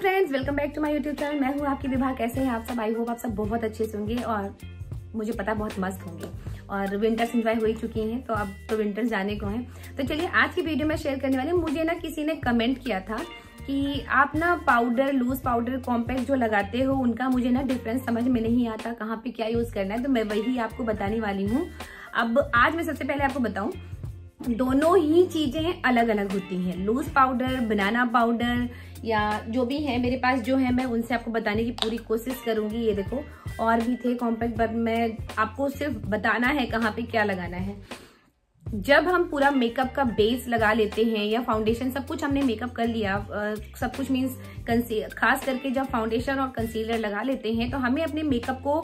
Friends, welcome back to my YouTube channel. मैं हूँ आपकी विभा। कैसे हैं आप सब? आई होप आप सब बहुत अच्छे से होंगे और मुझे पता बहुत मस्त होंगे। और विंटर्स एंजॉय हो ही चुकी हैं तो अब तो विंटर्स जाने को हैं। तो चलिए आज की वीडियो में शेयर करने वाली हूँ। मुझे ना किसी ने कमेंट किया था कि आप ना पाउडर, लूज पाउडर, कॉम्पैक्ट जो लगाते हो उनका मुझे ना डिफरेंस समझ में नहीं आता, कहाँ पे क्या यूज करना है। तो मैं वही आपको बताने वाली हूँ। अब आज मैं सबसे पहले आपको बताऊं, दोनों ही चीजें अलग अलग होती हैं। लूज पाउडर, बनाना पाउडर या जो भी है मेरे पास जो है मैं उनसे आपको बताने की पूरी कोशिश करूंगी। ये देखो और भी थे कॉम्पैक्ट, बट मैं आपको सिर्फ बताना है कहाँ पे क्या लगाना है। जब हम पूरा मेकअप का बेस लगा लेते हैं या फाउंडेशन, सब कुछ हमने मेकअप कर लिया, सब कुछ मीन्स खास करके जब फाउंडेशन और कंसीलर लगा लेते हैं तो हमें अपने मेकअप को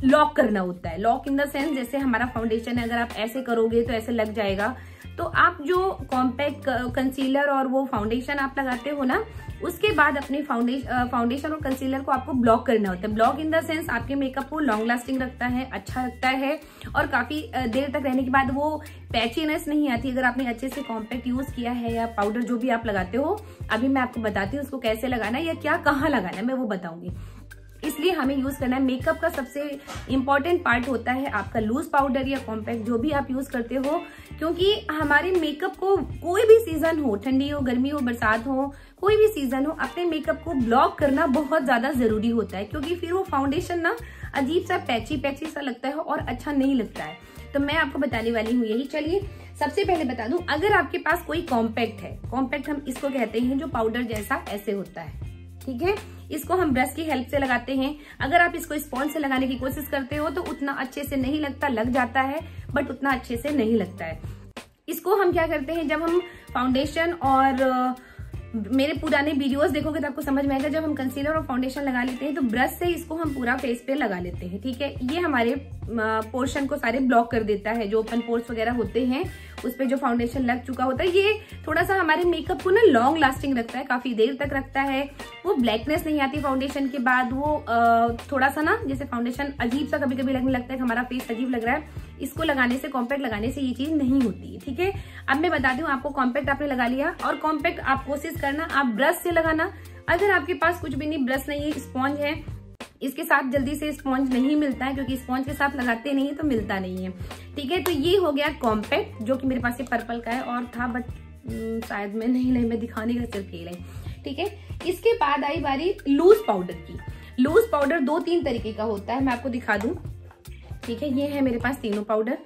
लॉक करना होता है। लॉक इन द सेंस, जैसे हमारा फाउंडेशन है, अगर आप ऐसे करोगे तो ऐसे लग जाएगा। तो आप जो कॉम्पैक्ट, कंसीलर और वो फाउंडेशन आप लगाते हो ना, उसके बाद अपने फाउंडेशन और कंसीलर को आपको ब्लॉक करना होता है। ब्लॉक इन द सेंस आपके मेकअप को लॉन्ग लास्टिंग रखता है, अच्छा लगता है और काफी देर तक रहने के बाद वो पैचीनेस नहीं आती अगर आपने अच्छे से कॉम्पैक्ट यूज किया है या पाउडर जो भी आप लगाते हो। अभी मैं आपको बताती हूँ उसको कैसे लगाना है या क्या कहाँ लगाना है, मैं वो बताऊंगी। इसलिए हमें यूज करना है। मेकअप का सबसे इंपॉर्टेंट पार्ट होता है आपका लूज पाउडर या कॉम्पैक्ट जो भी आप यूज करते हो, क्योंकि हमारे मेकअप को कोई भी सीजन हो, ठंडी हो, गर्मी हो, बरसात हो, कोई भी सीजन हो, अपने मेकअप को ब्लॉक करना बहुत ज्यादा जरूरी होता है। क्योंकि फिर वो फाउंडेशन ना अजीब सा पैची पैची सा लगता है और अच्छा नहीं लगता है। तो मैं आपको बताने वाली हूँ यही। चलिए सबसे पहले बता दूं, अगर आपके पास कोई कॉम्पैक्ट है, कॉम्पैक्ट हम इसको कहते हैं जो पाउडर जैसा ऐसे होता है, ठीक है। इसको हम ब्रश की हेल्प से लगाते हैं। अगर आप इसको स्पॉन्ज से लगाने की कोशिश करते हो तो उतना अच्छे से नहीं लगता, लग जाता है बट उतना अच्छे से नहीं लगता है। इसको हम क्या करते हैं, जब हम फाउंडेशन और मेरे पुराने वीडियोस देखोगे तो आपको समझ में आएगा, जब हम कंसीलर और फाउंडेशन लगा लेते हैं तो ब्रश से इसको हम पूरा फेस पे लगा लेते हैं, ठीक है। ये हमारे पोर्शन को सारे ब्लॉक कर देता है। जो ओपन पोर्स वगैरह होते हैं उस पे जो फाउंडेशन लग चुका होता है, ये थोड़ा सा हमारे मेकअप को ना लॉन्ग लास्टिंग रखता है, काफी देर तक रखता है। वो ब्लैकनेस नहीं आती फाउंडेशन के बाद। वो थोड़ा सा ना, जैसे फाउंडेशन अजीब सा कभी कभी लगने लगता है कि हमारा फेस अजीब लग रहा है, इसको लगाने से, कॉम्पैक्ट लगाने से ये चीज नहीं होती है, ठीक है। अब मैं बताती हूँ आपको, कॉम्पैक्ट आपने लगा लिया और कॉम्पैक्ट आप कोशिश करना आप ब्रश से लगाना। अगर आपके पास कुछ भी नहीं, ब्रश नहीं है, स्पॉन्ज है, इसके साथ जल्दी से स्पॉन्ज नहीं मिलता है क्योंकि स्पॉन्ज के साथ लगाते नहीं है तो मिलता नहीं है, ठीक है। तो ये हो गया कॉम्पैक्ट, जो कि मेरे पास ये पर्पल का है और था बट शायद मैं मैं दिखाने का सिर्फ खेल है, ठीक है। इसके बाद आई बारी लूज पाउडर की। लूज पाउडर 2-3 तरीके का होता है, मैं आपको दिखा दूं, ठीक है। ये है मेरे पास तीनों पाउडर।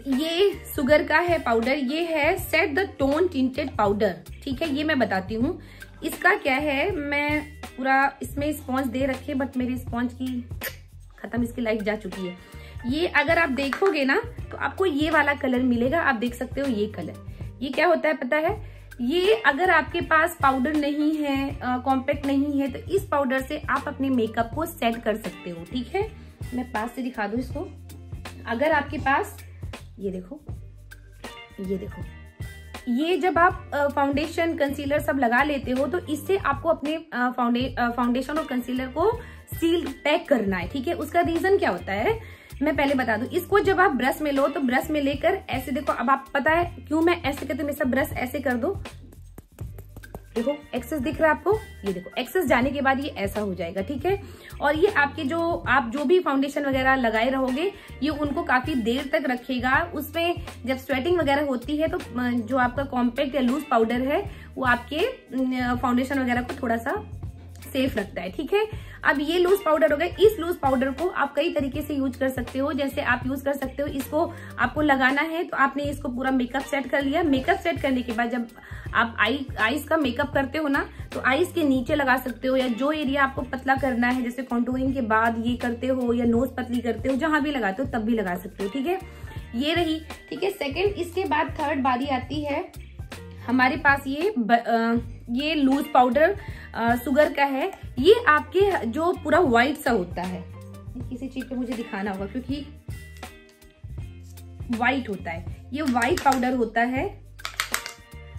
ये शुगर का है पाउडर, ये है set the tone tinted powder, ठीक है। ये मैं बताती हूँ इसका क्या है। मैं पूरा इसमें स्पॉन्ज दे रखे बट मेरी स्पॉन्ज की खत्म, इसकी लाइफ जा चुकी है। ये अगर आप देखोगे ना तो आपको ये वाला कलर मिलेगा, आप देख सकते हो ये कलर। ये क्या होता है पता है? ये अगर आपके पास पाउडर नहीं है, कॉम्पैक्ट नहीं है, तो इस पाउडर से आप अपने मेकअप को सेट कर सकते हो, ठीक है। मैं पास से दिखा दूं इसको। अगर आपके पास ये देखो, ये देखो, ये जब आप फाउंडेशन, कंसीलर सब लगा लेते हो तो इससे आपको अपने फाउंडेशन और कंसीलर को सील पैक करना है, ठीक है। उसका रीजन क्या होता है मैं पहले बता दूं। इसको जब आप ब्रश में लो तो ब्रश में लेकर ऐसे देखो, अब आप पता है क्यों मैं ऐसे कहती हूँ, मैं सब ब्रश ऐसे कर दो, देखो एक्सेस दिख रहा है आपको, ये देखो एक्सेस जाने के बाद ये ऐसा हो जाएगा, ठीक है। और ये आपके जो आप जो भी फाउंडेशन वगैरह लगाए रहोगे ये उनको काफी देर तक रखेगा। उसमें जब स्वेटिंग वगैरह होती है तो जो आपका कॉम्पैक्ट या लूज पाउडर है वो आपके फाउंडेशन वगैरह को थोड़ा सा सेफ रखता है, ठीक है। अब ये लूज पाउडर हो गया। इस लूज पाउडर को आप कई तरीके से यूज कर सकते हो। जैसे आप यूज कर सकते हो, इसको आपको लगाना है तो आपने इसको पूरा मेकअप सेट कर लिया। मेकअप सेट करने के बाद जब आप आईज का मेकअप करते हो ना तो आईज के नीचे लगा सकते हो, या जो एरिया आपको पतला करना है, जैसे कॉन्टूरिंग के बाद ये करते हो या नोज पतली करते हो, जहां भी लगाते हो तब भी लगा सकते हो, ठीक है। ये रही, ठीक है, सेकेंड। इसके बाद थर्ड बारी आती है हमारे पास ये लूज पाउडर शुगर का है। ये आपके जो पूरा व्हाइट सा होता है, किसी चीज पे मुझे दिखाना होगा क्योंकि व्हाइट होता है, ये व्हाइट पाउडर होता है।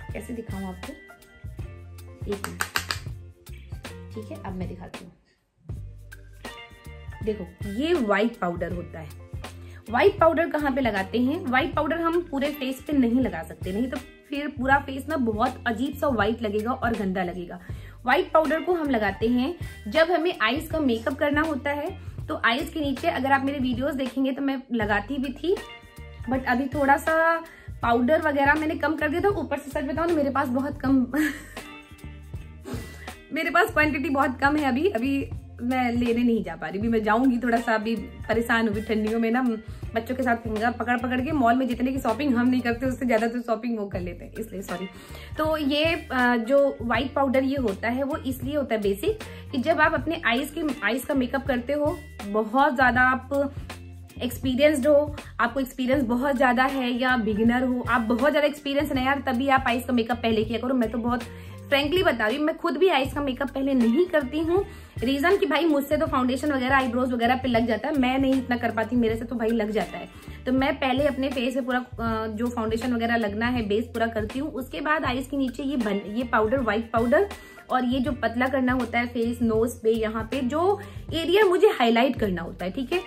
कैसे दिखाऊं आपको, एक मिनट, ठीक है। अब मैं दिखाती हूँ, देखो ये व्हाइट पाउडर होता है। व्हाइट पाउडर कहाँ पे लगाते हैं? व्हाइट पाउडर हम पूरे फेस पे नहीं लगा सकते, नहीं तो फिर पूरा फेस ना बहुत अजीब सा व्हाइट लगेगा और गंदा लगेगा। व्हाइट पाउडर को हम लगाते हैं जब हमें आईज का मेकअप करना होता है। तो आईज के नीचे अगर आप मेरे वीडियोस देखेंगे तो मैं लगाती भी थी, बट अभी थोड़ा सा पाउडर वगैरह मैंने कम कर दिया था। ऊपर से सच बताऊं तो मेरे पास बहुत कम मेरे पास क्वांटिटी बहुत कम है। अभी मैं लेने नहीं जा पा रही। अभी मैं जाऊंगी, थोड़ा सा अभी परेशान हुई ठंडियों में ना, बच्चों के साथ फिंगर पकड़ पकड़ के मॉल में जितने की शॉपिंग हम नहीं करते उससे ज्यादा तो शॉपिंग वो कर लेते हैं, इसलिए सॉरी। तो ये जो व्हाइट पाउडर ये होता है वो इसलिए होता है बेसिक कि जब आप अपने आईज का मेकअप करते हो, बहुत ज्यादा आप एक्सपीरियंसड हो, आपको एक्सपीरियंस बहुत ज्यादा है, या बिगिनर हो, आप बहुत ज्यादा एक्सपीरियंस नहीं यार, तभी आप आईज का मेकअप पहले किया करो। मैं तो बहुत फ्रेंकली बता रही हूँ, मैं खुद भी आईज का मेकअप पहले नहीं करती हूँ। रीजन कि भाई मुझसे तो फाउंडेशन वगैरह आईब्रोज वगैरह पे लग जाता है, मैं नहीं इतना कर पाती, मेरे से तो भाई लग जाता है। तो मैं पहले अपने फेस पे पूरा जो फाउंडेशन वगैरह लगना है बेस पूरा करती हूँ। उसके बाद आईज के नीचे ये पाउडर, व्हाइट पाउडर, और ये जो पतला करना होता है फेस, नोज पे, यहाँ पे जो एरिया मुझे हाईलाइट करना होता है, ठीक है।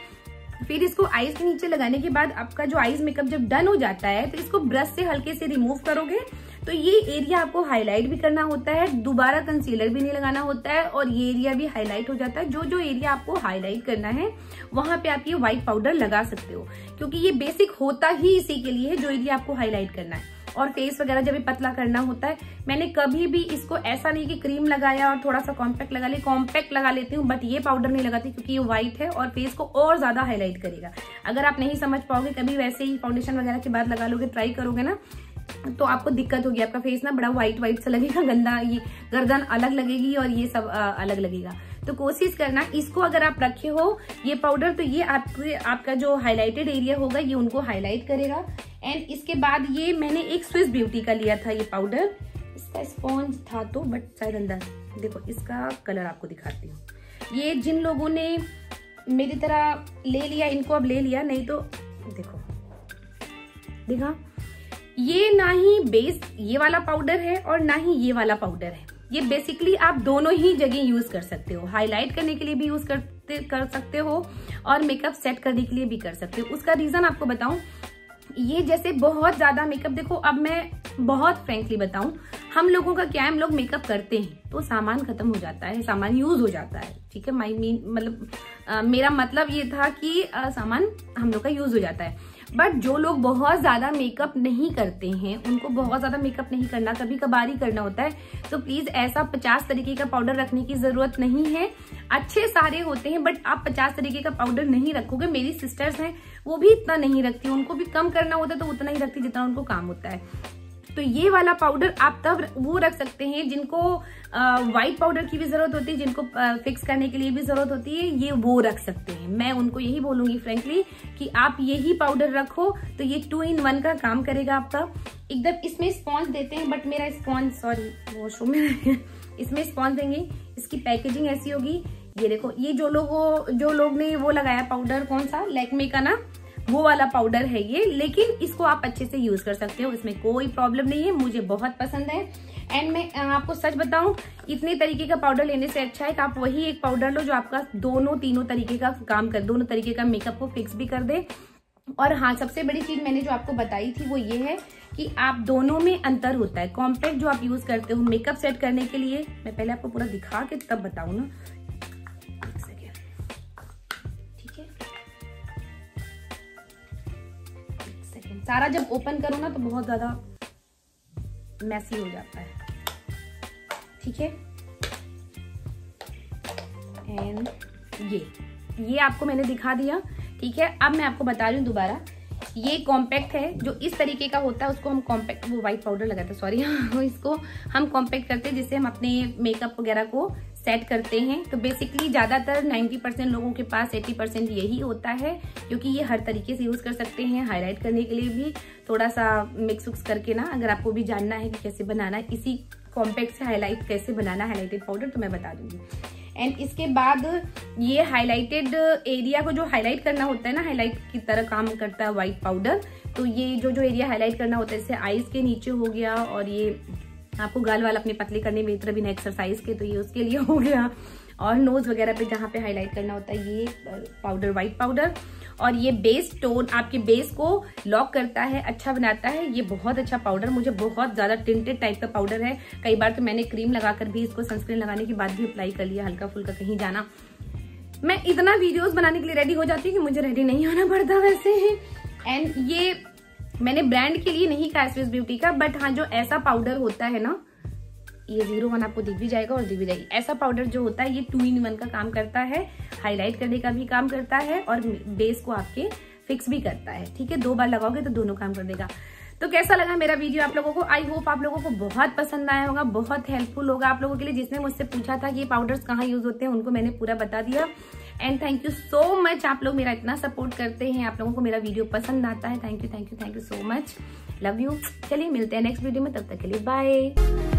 फिर इसको आईज के नीचे लगाने के बाद आपका जो आईज मेकअप जब डन हो जाता है तो इसको ब्रश से हल्के से रिमूव करोगे तो ये एरिया आपको हाईलाइट भी करना होता है, दोबारा कंसीलर भी नहीं लगाना होता है, और ये एरिया भी हाईलाइट हो जाता है। जो एरिया आपको हाईलाइट करना है वहां पे आप ये व्हाइट पाउडर लगा सकते हो, क्योंकि ये बेसिक होता ही इसी के लिए है, जो एरिया आपको हाईलाइट करना है। और फेस वगैरह जब भी पतला करना होता है, मैंने कभी भी इसको ऐसा नहीं कि क्रीम लगाया और थोड़ा सा कॉम्पैक्ट लगा ले, कॉम्पैक्ट लगा लेती हूँ बट ये पाउडर नहीं लगाती, क्योंकि ये व्हाइट है और फेस को और ज्यादा हाईलाइट करेगा। अगर आप नहीं समझ पाओगे, कभी वैसे ही फाउंडेशन वगैरह के बाद लगा लोगे, ट्राई करोगे ना, तो आपको दिक्कत होगी, आपका फेस ना बड़ा व्हाइट सा लगेगा, गंदा, ये गर्दन अलग लगेगी और ये सब अलग लगेगा। तो कोशिश करना, इसको अगर आप रखे हो ये पाउडर, तो ये आपका जो हाईलाइटेड एरिया होगा ये उनको हाईलाइट करेगा। एंड इसके बाद ये मैंने एक स्विस ब्यूटी का लिया था ये पाउडर, इसका स्पॉन्ज था तो बट शायद अंदर, देखो इसका कलर आपको दिखाती हूँ। ये जिन लोगों ने मेरी तरह ले लिया, इनको अब ले लिया, नहीं तो देखो, देखा, ये ना ही बेस ये वाला पाउडर है और ना ही ये वाला पाउडर है। ये बेसिकली आप दोनों ही जगह यूज कर सकते हो, हाईलाइट करने के लिए भी यूज कर सकते हो और मेकअप सेट करने के लिए भी कर सकते हो। उसका रीजन आपको बताऊं, ये जैसे बहुत ज्यादा मेकअप, देखो अब मैं बहुत फ्रेंकली बताऊं, हम लोगों का क्या है, हम लोग मेकअप करते हैं तो सामान खत्म हो जाता है, सामान यूज हो जाता है, ठीक है। मेरा मतलब ये था कि सामान हम लोग का यूज हो जाता है। बट जो लोग बहुत ज्यादा मेकअप नहीं करते हैं, उनको बहुत ज्यादा मेकअप नहीं करना, कभी कभार ही करना होता है, तो प्लीज ऐसा 50 तरीके का पाउडर रखने की जरूरत नहीं है। अच्छे सारे होते हैं बट आप 50 तरीके का पाउडर नहीं रखोगे। मेरी सिस्टर्स हैं वो भी इतना नहीं रखती, उनको भी कम करना होता है तो उतना ही रखती जितना उनको काम होता है। तो ये वाला पाउडर आप तब वो रख सकते हैं जिनको व्हाइट पाउडर की भी जरूरत होती है, जिनको फिक्स करने के लिए भी जरूरत होती है, ये वो रख सकते हैं। मैं उनको यही बोलूंगी फ्रेंकली कि आप यही पाउडर रखो, तो ये 2 in 1 का काम करेगा आपका एकदम। इसमें स्पॉन्ज देते हैं बट मेरा स्पॉन्ज, सॉरी वॉशरूम में इसमें स्पॉन्ज देंगे। इसकी पैकेजिंग ऐसी होगी, ये देखो, ये जो लोग ने वो लगाया पाउडर, कौन सा, लैक्मे का ना, वो वाला पाउडर है ये, लेकिन इसको आप अच्छे से यूज कर सकते हो, इसमें कोई प्रॉब्लम नहीं है, मुझे बहुत पसंद है। एंड मैं आपको सच बताऊं, इतने तरीके का पाउडर लेने से अच्छा है कि आप वही एक पाउडर लो जो आपका तीनों तरीके का काम कर, दोनों तरीके का मेकअप को फिक्स भी कर दे। और हाँ, सबसे बड़ी चीज मैंने जो आपको बताई थी वो ये है कि आप दोनों में अंतर होता है। कॉम्पैक्ट जो आप यूज करते हो मेकअप सेट करने के लिए, मैं पहले आपको पूरा दिखा के तब बताऊं ना, सारा जब ओपन करो ना तो बहुत ज्यादा मैसी हो जाता है, ठीक है। एंड ये आपको मैंने दिखा दिया, ठीक है। अब मैं आपको बता रही हूँ दोबारा, ये कॉम्पैक्ट है, जो इस तरीके का होता है उसको हम कॉम्पैक्ट, वो व्हाइट पाउडर लगाते हैं, सॉरी इसको हम कॉम्पैक्ट करते हैं जिससे हम अपने मेकअप वगैरह को सेट करते हैं। तो बेसिकली ज्यादातर 90% लोगों के पास 80% यही होता है, क्योंकि ये हर तरीके से यूज कर सकते हैं। हाईलाइट करने के लिए भी थोड़ा सा मिक्स उक्स करके ना, अगर आपको भी जानना है कि कैसे बनाना है इसी कॉम्पैक्ट से हाईलाइट कैसे बनाना है हाईलाइटेड पाउडर, तो मैं बता दूंगी। एंड इसके बाद ये हाईलाइटेड एरिया को जो हाईलाइट करना होता है ना, हाईलाइट की तरह काम करता है व्हाइट पाउडर। तो ये जो एरिया हाईलाइट करना होता है, जैसे आईज के नीचे हो गया, और ये आपको गाल वाल अपने पतले करने में इतना बिना एक्सरसाइज के, तो ये उसके लिए हो गया, और नोज वगैरह पे जहाँ पे हाईलाइट करना होता है ये पाउडर, व्हाइट पाउडर। और ये बेस टोन आपके बेस को लॉक करता है, अच्छा बनाता है। ये बहुत अच्छा पाउडर, मुझे बहुत ज्यादा टिंटेड टाइप का पाउडर है। कई बार तो मैंने क्रीम लगाकर भी इसको सनस्क्रीन लगाने के बाद भी अप्लाई कर लिया, हल्का फुल्का कहीं जाना। मैं इतना वीडियोस बनाने के लिए रेडी हो जाती हूँ कि मुझे रेडी नहीं होना पड़ता वैसे ही। एंड ये मैंने ब्रांड के लिए नहीं कहा स्विस ब्यूटी का, बट हाँ जो ऐसा पाउडर होता है ना, ये 01 आपको दिख भी जाएगा और दिख भी जाएगी। ऐसा पाउडर जो होता है ये 2 in 1 का काम करता है, हाईलाइट करने का भी काम करता है और बेस को आपके फिक्स भी करता है। ठीक है, 2 बार लगाओगे तो दोनों काम कर देगा। तो कैसा लगा मेरा वीडियो आप लोगों को? आई होप आप लोगों को बहुत पसंद आया होगा, बहुत हेल्पफुल होगा आप लोगों के लिए। जिसने मुझसे पूछा था कि ये पाउडर्स कहाँ यूज होते हैं, उनको मैंने पूरा बता दिया। And thank you so much, आप लोग मेरा इतना सपोर्ट करते हैं, आप लोगों को मेरा वीडियो पसंद आता है। Thank you so much, love you. चलिए मिलते हैं नेक्स्ट वीडियो में, तब तक के लिए बाय।